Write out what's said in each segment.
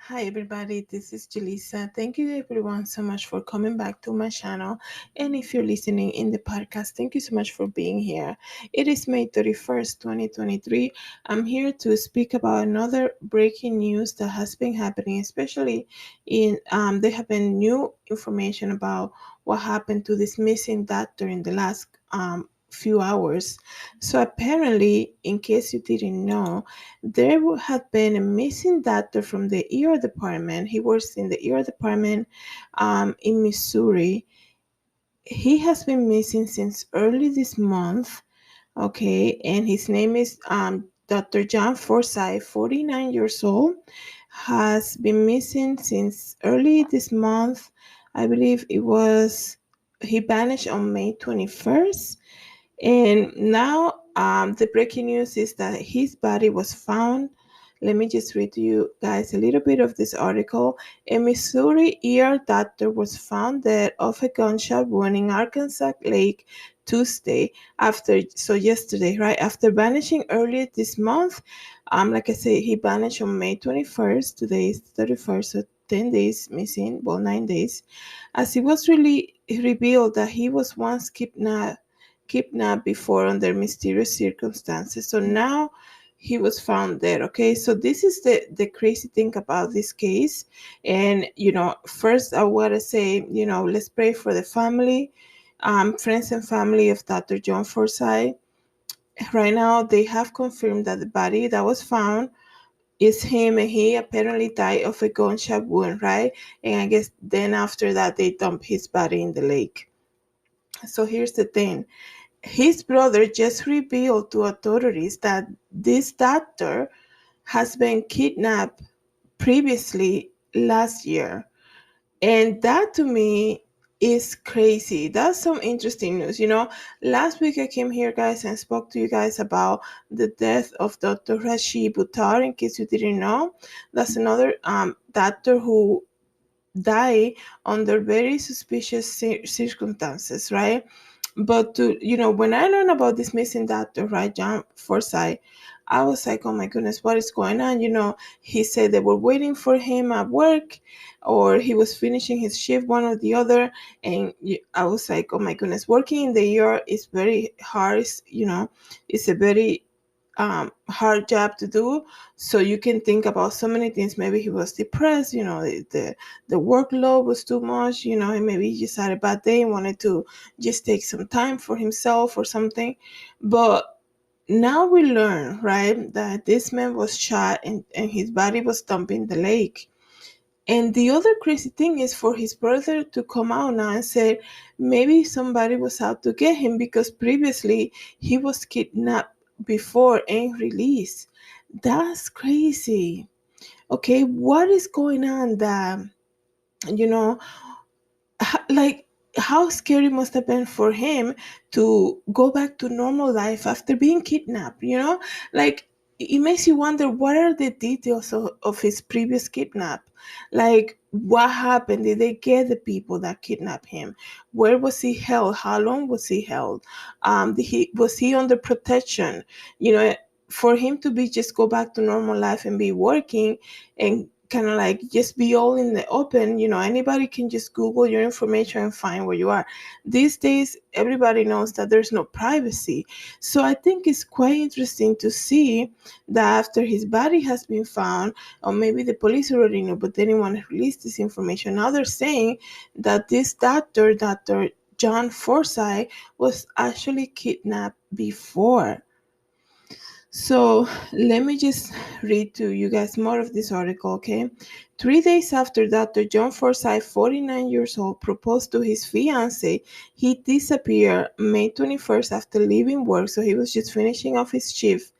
Hi everybody, this is Julissa. Thank you everyone so much for coming back to my channel. And if you're listening in the podcast, thank you so much for being here. It is May 31st, 2023. I'm here to speak about another breaking news that has been happening, especially in there have been new information about what happened to this missing doctor in the last few hours. So apparently, in case you didn't know, there would have been a missing doctor from the ER department. He works in the ER department in Missouri. He has been missing since early this month. Okay, and his name is Dr. John Forsyth, 49 years old, has been missing since early this month. I believe it was he vanished on May 21st, and now the breaking news is that his body was found. Let me just read to you guys a little bit of this article. A Missouri ER doctor was found dead of a gunshot wound in Arkansas Lake Tuesday yesterday, right? After vanishing earlier this month. Like I said, he vanished on May 21st. Today is 31st, so 10 days missing, well, 9 days. As it was really revealed that he was once kidnapped before under mysterious circumstances. So now he was found dead. Okay, so this is the crazy thing about this case. And first I want to say, let's pray for the family, friends and family of Dr. John Forsyth. Right now they have confirmed that the body that was found is him, and he apparently died of a gunshot wound, right? And I guess then after that they dumped his body in the lake. So here's the thing. His brother just revealed to authorities that this doctor has been kidnapped previously last year. And that to me is crazy. That's some interesting news. Last week I came here, guys, and spoke to you guys about the death of Dr. Rashid Buttar, in case you didn't know. That's another doctor who died under very suspicious circumstances, right? But when I learned about this missing doctor, right, John Forsyth, I was like, oh my goodness, what is going on? He said they were waiting for him at work, or he was finishing his shift, one or the other. And I was like, oh my goodness, working in the ER is very hard. It's a very hard job to do. So you can think about so many things. Maybe he was depressed, the workload was too much, and maybe he just had a bad day and wanted to just take some time for himself or something. But now we learn, right, that this man was shot, and his body was dumped in the lake. And the other crazy thing is for his brother to come out now and say maybe somebody was out to get him, because previously he was kidnapped before and released. That's crazy. Okay, what is going on that, you know, like, how scary must have been for him to go back to normal life after being kidnapped, like, it makes you wonder what are the details of his previous kidnap. Like, what happened? Did they get the people that kidnapped him? Where was he held? How long was he held? Was he under protection? For him to be just go back to normal life and be working and kind of like just be all in the open. Anybody can just Google your information and find where you are. These days everybody knows that there's no privacy. So I think it's quite interesting to see that after his body has been found, or maybe the police already knew but they didn't want to release this information, now they're saying that this Dr. John Forsyth was actually kidnapped before. So let me just read to you guys more of this article, okay? 3 days after Dr. John Forsyth, 49 years old, proposed to his fiancee, he disappeared May 21st after leaving work. So he was just finishing off his shift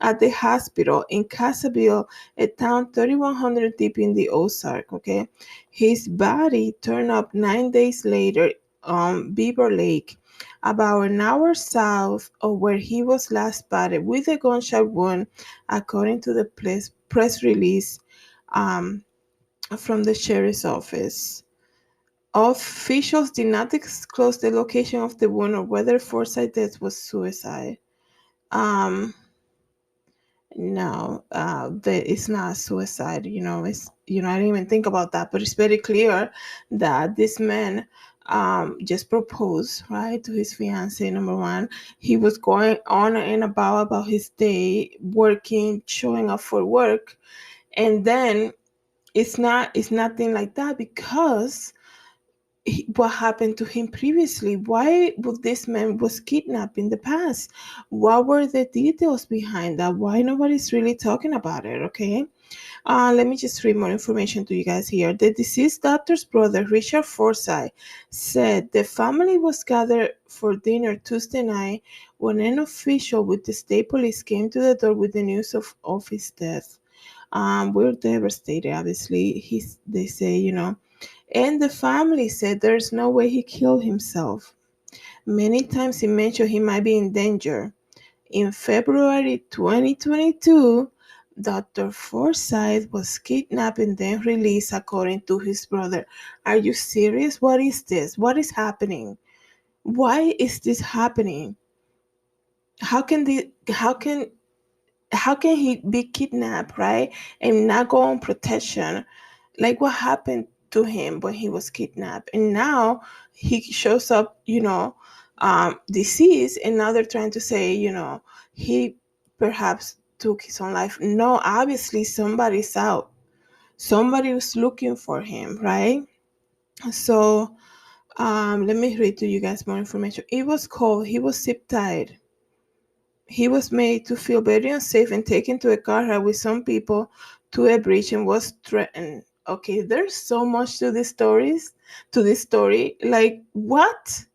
at the hospital in Casaville, a town 3,100 deep in the Ozark, okay? His body turned up 9 days later on Beaver Lake, about an hour south of where he was last spotted with a gunshot wound, according to the press release um, from the sheriff's office. Officials did not disclose the location of the wound or whether Forsyth's death was suicide. Um, No, it's not suicide. It's, I didn't even think about that, but it's very clear that this man just proposed, right, to his fiancee. Number one, he was going on and about his day, working, showing up for work, and then it's nothing like that because what happened to him previously. Why would this man was kidnapped in the past? What were the details behind that? Why nobody's really talking about it? Okay. Let me just read more information to you guys here. The deceased doctor's brother, Richard Forsyth, said the family was gathered for dinner Tuesday night when an official with the state police came to the door with the news of his death. We're devastated, obviously. They say, and the family said there's no way he killed himself. Many times he mentioned he might be in danger. In February 2022, Dr. Forsyth was kidnapped and then released, according to his brother. Are you serious? What is this? What is happening? Why is this happening? How can the how can he be kidnapped, right, and not go on protection? Like, what happened to him when he was kidnapped, and now he shows up, deceased, and now they're trying to say, he perhaps took his own life. No, obviously somebody's out. Somebody was looking for him, right? So let me read to you guys more information. It was cold. He was zip tied. He was made to feel very unsafe and taken to a car ride with some people to a bridge and was threatened. Okay, there's so much to this story. Like, what?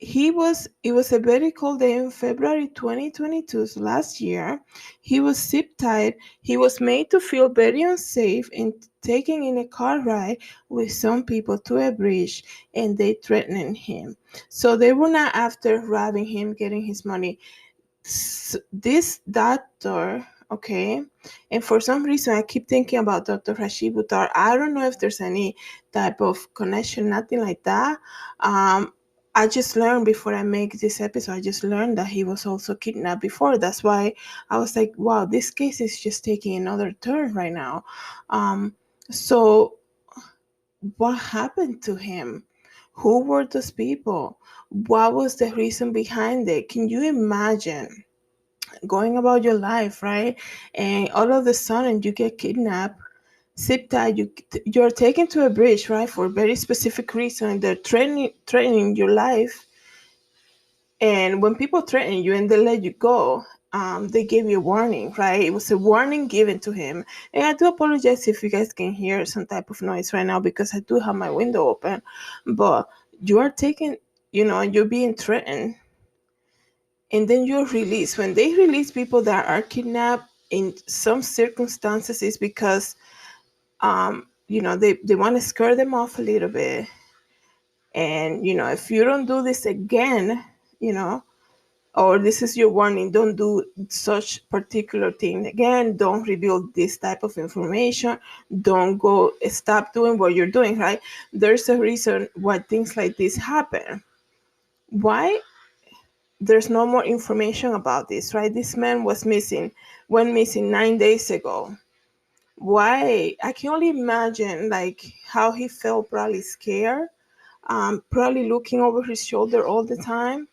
It was a very cold day in February 2022, so last year. He was zip tied. He was made to feel very unsafe and taken in a car ride with some people to a bridge, and they threatened him. So they were not after robbing him, getting his money. This doctor, okay, and for some reason I keep thinking about Dr. Rashid Buttar. I don't know if there's any type of connection, nothing like that. I just learned before I make this episode, I just learned that he was also kidnapped before. That's why I was like, wow, this case is just taking another turn right now. So what happened to him? Who were those people? What was the reason behind it? Can you imagine going about your life, right? And all of a sudden you get kidnapped, zip tied, you're taken to a bridge, right, for a very specific reason. They're threatening your life. And when people threaten you and they let you go, they gave you a warning, right? It was a warning given to him. And I do apologize if you guys can hear some type of noise right now because I do have my window open. But you are taken, you're being threatened, and then you're released. When they release people that are kidnapped in some circumstances, is because they want to scare them off a little bit. And if you don't do this again, or this is your warning, don't do such particular thing again, don't reveal this type of information, don't go, stop doing what you're doing, right? There's a reason why things like this happen. Why there's no more information about this, right? This man went missing 9 days ago. Why? I can only imagine like how he felt, probably scared, probably looking over his shoulder all the time.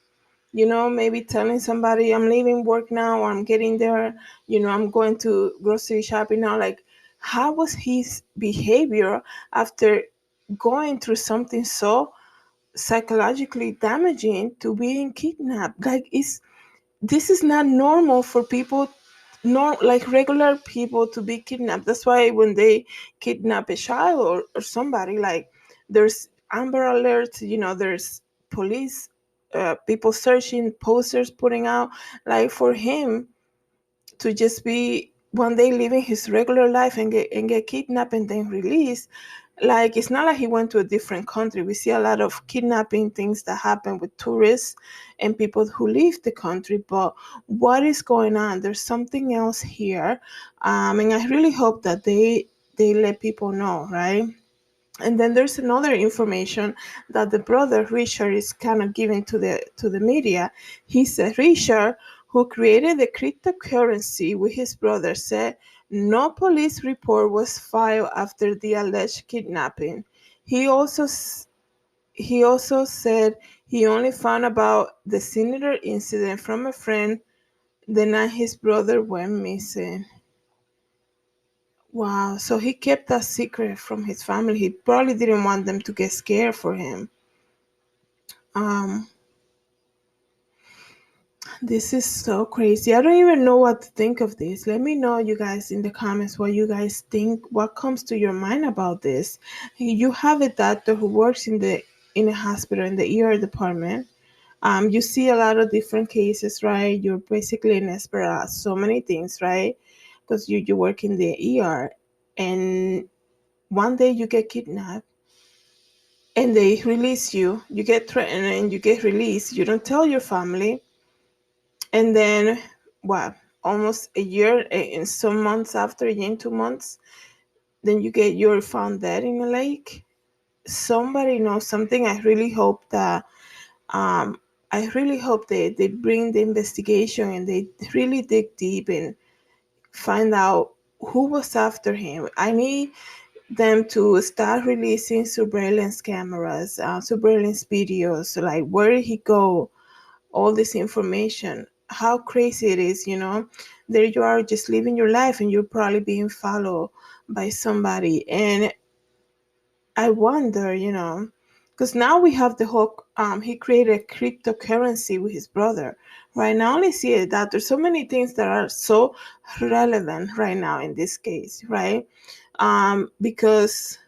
Maybe telling somebody, I'm leaving work now, or I'm getting there, I'm going to grocery shopping now. Like, how was his behavior after going through something so psychologically damaging to being kidnapped? Like, this is not normal for people, like regular people, to be kidnapped. That's why when they kidnap a child or somebody, like, there's Amber Alerts, there's police, people searching, posters putting out. Like, for him to just be one day living his regular life and get kidnapped and then released. Like, it's not like he went to a different country. We see a lot of kidnapping things that happen with tourists and people who leave the country. But what is going on? There's something else here. And I really hope that they let people know, right? And then there's another information that the brother Richard is kind of giving to the media. He said Richard, who created the cryptocurrency with his brother, said no police report was filed after the alleged kidnapping. He also he also said he only found about the similar incident from a friend the night his brother went missing. Wow, so he kept that secret from his family. He probably didn't want them to get scared for him. Um, this is so crazy. I don't even know what to think of this. Let me know, you guys, in the comments what you guys think. What comes to your mind about this? You have a doctor who works in a hospital in the ER department. You see a lot of different cases, right? You're basically an expert at so many things, right? Because you work in the ER, and one day you get kidnapped and they release you. You get threatened and you get released. You don't tell your family, and then what? Almost a year and some months after, a year and 2 months, then you're found dead in a lake. Somebody knows something. Um, I really hope they bring the investigation and they really dig deep and find out who was after him. I need them to start releasing surveillance cameras, surveillance videos, like where did he go, all this information, how crazy it is, there you are just living your life and you're probably being followed by somebody. And I wonder, because now we have the whole, he created a cryptocurrency with his brother. Right now, I only see that there's so many things that are so relevant right now in this case, right? Because,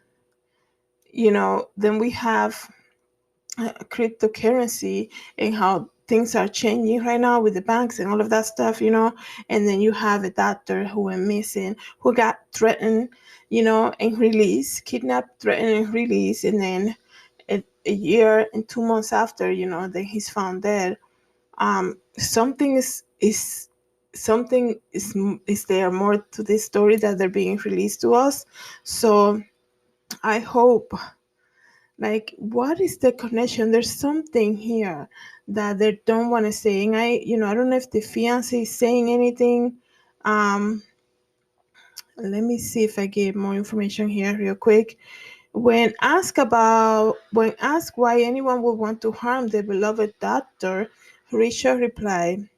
then we have cryptocurrency and how things are changing right now with the banks and all of that stuff, and then you have a doctor who went missing, who got threatened, and released, kidnapped, threatened, and released, and then a year and 2 months after, then he's found dead. Something is something is there more to this story that they're being released to us. So I hope, like, what is the connection? There's something here that they don't want to say. And I don't know if the fiance is saying anything. Let me see if I get more information here real quick. When asked why anyone would want to harm the beloved doctor, Richard replied,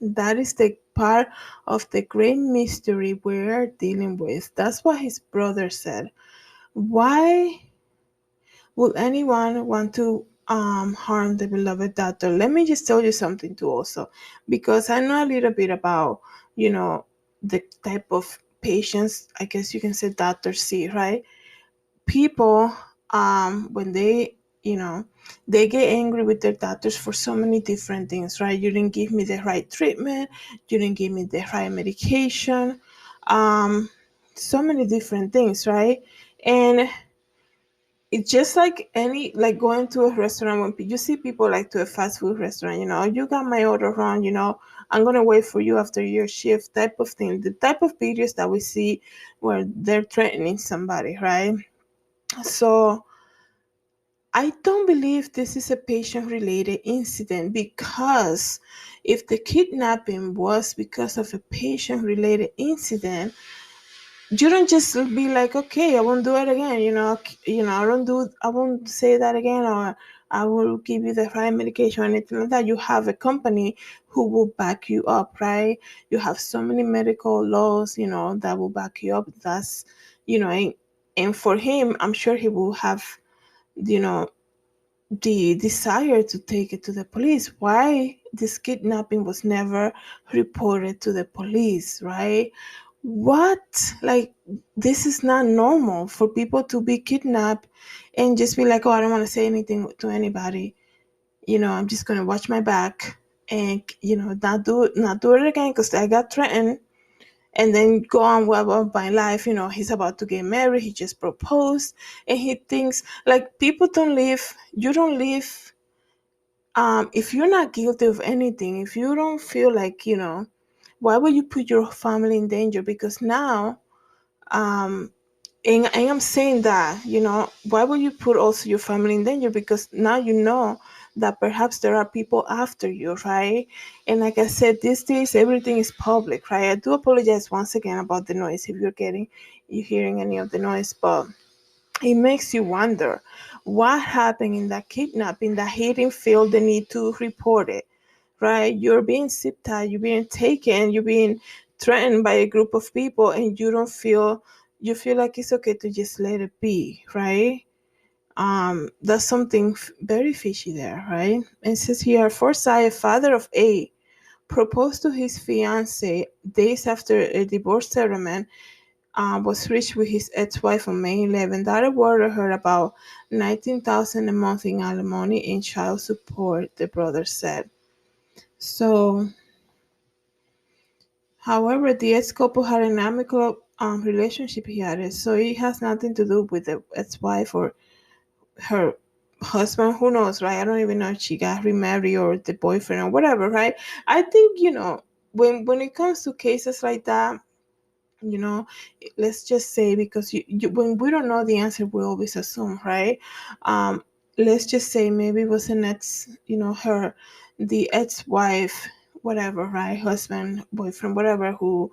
"That is the part of the great mystery we're dealing with." That's what his brother said. Why would anyone want to harm the beloved doctor? Let me just tell you something too also, because I know a little bit about, the type of patients, I guess you can say, doctors see, right? People, when they get angry with their doctors for so many different things, right? You didn't give me the right treatment, you didn't give me the right medication, so many different things, right? And it's just like like going to a restaurant. When you see people like to a fast food restaurant, you got my order wrong, I'm gonna wait for you after your shift, type of thing. The type of videos that we see where they're threatening somebody, right? So I don't believe this is a patient related incident, because if the kidnapping was because of a patient related incident, you don't just be like, okay, I won't do it again, I won't say that again, or I will give you the right medication or anything like that. You have a company who will back you up, right? You have so many medical laws, that will back you up. That's, and for him, I'm sure he will have, you know the desire to take it to the police. Why this kidnapping was never reported to the police, right? What? Like, this is not normal for people to be kidnapped and just be like, oh, I don't want to say anything to anybody. I'm just going to watch my back and, not do it again because I got threatened, and then go on with my life. He's about to get married. He just proposed, and he thinks, like, people don't live. You don't live. If you're not guilty of anything, if you don't feel like, why would you put your family in danger? Because now, and I'm saying that, why would you put also your family in danger? Because now that perhaps there are people after you, right? And like I said, these days everything is public, right? I do apologize once again about the noise if you hearing any of the noise, but it makes you wonder what happened in that kidnapping that he didn't feel the need to report it, right? You're being zip tied, you're being taken, you're being threatened by a group of people, and you feel like it's okay to just let it be, right? That's something very fishy there, right? It says here, Forsyth, father of eight, proposed to his fiancee days after a divorce settlement was reached with his ex-wife on May 11. That awarded her about 19,000 a month in alimony and child support, the brother said. So, however, the ex-couple had an amicable relationship, he added, so it has nothing to do with the ex-wife or her husband. Who knows, right? I don't even know if she got remarried or the boyfriend or whatever, right? I think, when it comes to cases like that, you know let's just say, because when we don't know the answer, we always assume, right? um let's just say maybe it was an ex, the ex-wife, whatever, right? Husband, boyfriend, whatever, who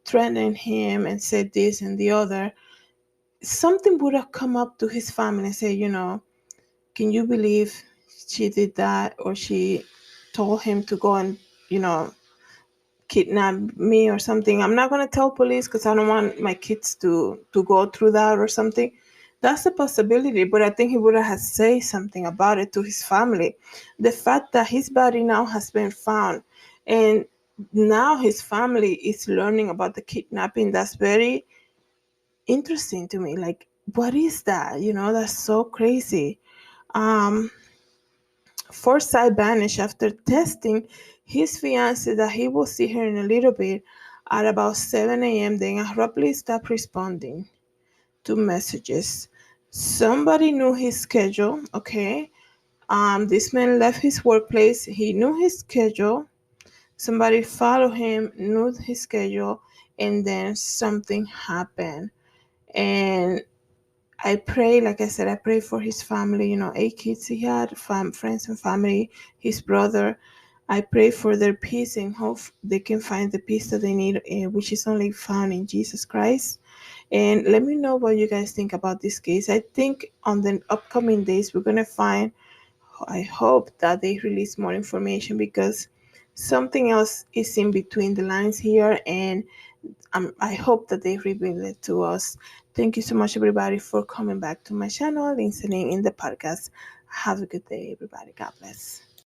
threatened him and said this and the other. Something would have come up to his family and say, can you believe she did that, or she told him to go and you know kidnap me or something. I'm not gonna tell police because I don't want my kids to go through that or something. That's a possibility, but I think he would have said something about it to his family. The fact that his body now has been found, and now his family is learning about the kidnapping, that's very interesting to me. Like, what is that? That's so crazy. Um, Forsyth vanished after testing his fiancée that he will see her in a little bit at about 7 a.m., then abruptly stopped responding to messages. Somebody knew his schedule, okay? This man left his workplace. He knew his schedule. Somebody followed him, knew his schedule, and then something happened. And I pray, like I said, I pray for his family, 8 kids he had, friends and family, his brother. I pray for their peace and hope they can find the peace that they need, which is only found in Jesus Christ. And let me know what you guys think about this case. I think on the upcoming days, we're going to find, I hope that they release more information, because something else is in between the lines here, and I hope that they reveal it to us. Thank you so much, everybody, for coming back to my channel, listening in the podcast. Have a good day, everybody. God bless.